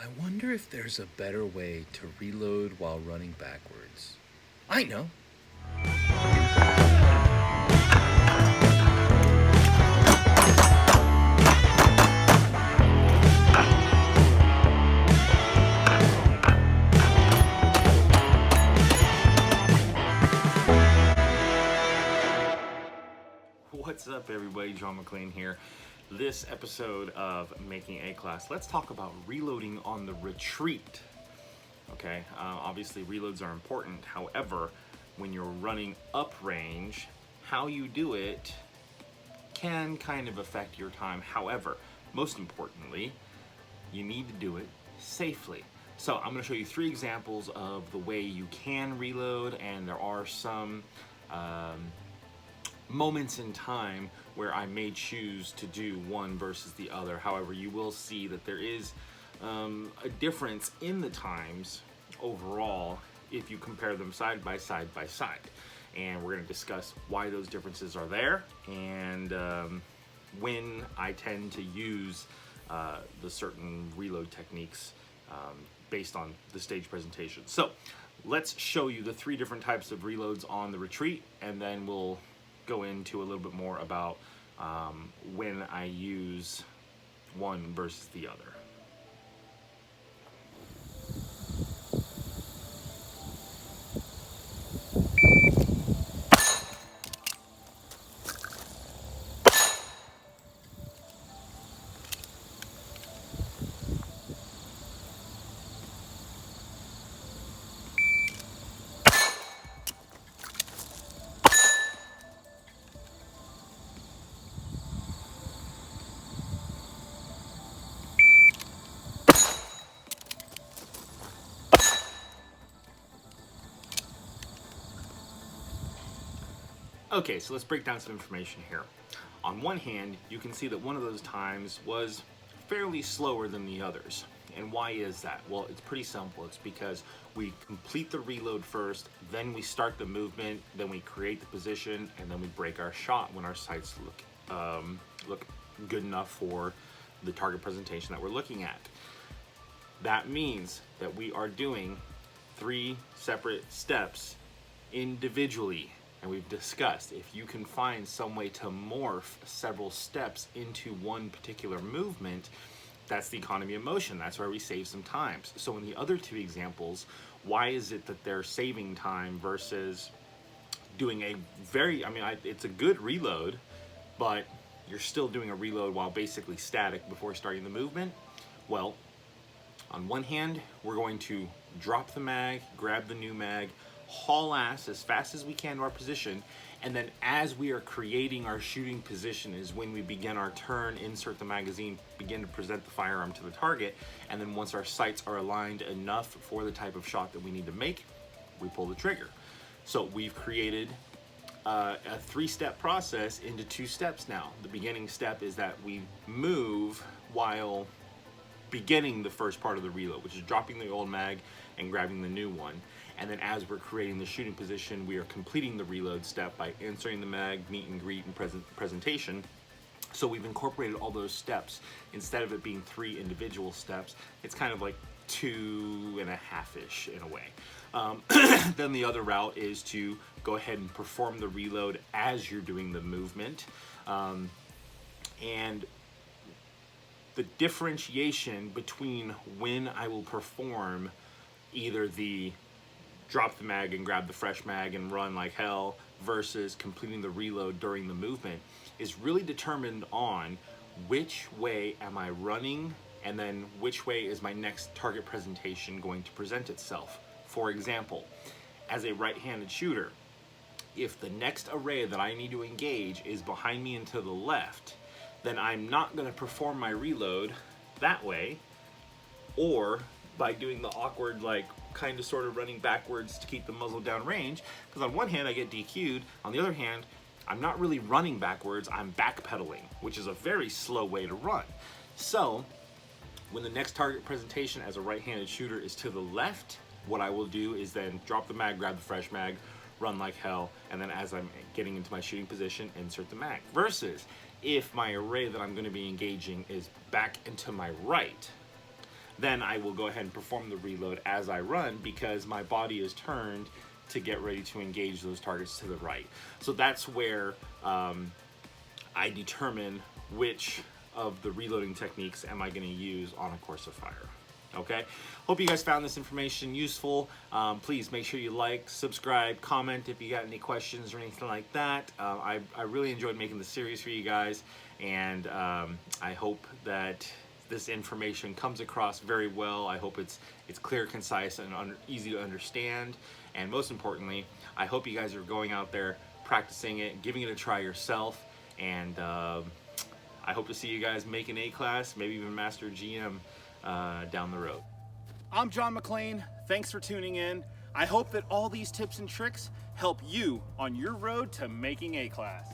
I wonder if there's a better way to reload while running backwards. I know. What's up, everybody? John McClain here. This episode of Making A Class, let's talk about reloading on the retreat. Okay, obviously reloads are important. However, when you're running up range, how you do it can kind of affect your time. However, most importantly, you need to do it safely. So I'm going to show you 3 examples of the way you can reload, and there are some moments in time where I may choose to do one versus the other. However, you will see that there is a difference in the times overall if you compare them side by side. And we're going to discuss why those differences are there and when I tend to use the certain reload techniques based on the stage presentation. So let's show you the 3 different types of reloads on the retreat, and then we'll go into a little bit more about when I use one versus the other. Okay, so let's break down some information here. On one hand, you can see that one of those times was fairly slower than the others. And why is that? Well, it's pretty simple. It's because we complete the reload first, then we start the movement, then we create the position, and then we break our shot when our sights look good enough for the target presentation that we're looking at. That means that we are doing 3 separate steps individually. And we've discussed, if you can find some way to morph several steps into one particular movement, that's the economy of motion. That's where we save some times. So in the other 2 examples, why is it that they're saving time versus doing a it's a good reload, but you're still doing a reload while basically static before starting the movement? Well, on one hand, we're going to drop the mag, grab the new mag, haul ass as fast as we can to our position, and then as we are creating our shooting position is when we begin our turn, insert the magazine, begin to present the firearm to the target, and then once our sights are aligned enough for the type of shot that we need to make, we pull the trigger. So we've created a 3-step process into 2 steps now. The beginning step is that we move while beginning the first part of the reload, which is dropping the old mag and grabbing the new one. And then as we're creating the shooting position, we are completing the reload step by inserting the mag, meet and greet, and presentation. So we've incorporated all those steps. Instead of it being 3 individual steps, it's kind of like 2.5-ish in a way. Then the other route is to go ahead and perform the reload as you're doing the movement. And the differentiation between when I will perform either the drop the mag and grab the fresh mag and run like hell versus completing the reload during the movement is really determined on which way am I running, and then which way is my next target presentation going to present itself. For example, as a right-handed shooter, if the next array that I need to engage is behind me and to the left, then I'm not going to perform my reload that way, or by doing the awkward, kind of sort of running backwards to keep the muzzle down range, because on one hand I get DQ'd, on the other hand I'm not really running backwards, I'm backpedaling, which is a very slow way to run. So when the next target presentation as a right-handed shooter is to the left, what I will do is then drop the mag, grab the fresh mag, run like hell, and then as I'm getting into my shooting position, insert the mag. Versus if my array that I'm going to be engaging is back and to my right, then I will go ahead and perform the reload as I run because my body is turned to get ready to engage those targets to the right. So that's where I determine which of the reloading techniques am I going to use on a course of fire. Okay, hope you guys found this information useful. Please make sure you like, subscribe, comment if you got any questions or anything like that. I really enjoyed making the series for you guys, and I hope that this information comes across very well. I hope it's clear, concise, and easy to understand. And most importantly, I hope you guys are going out there, practicing it, giving it a try yourself, and I hope to see you guys make an A-class, maybe even Master GM down the road. I'm John McClain. Thanks for tuning in. I hope that all these tips and tricks help you on your road to making A-class.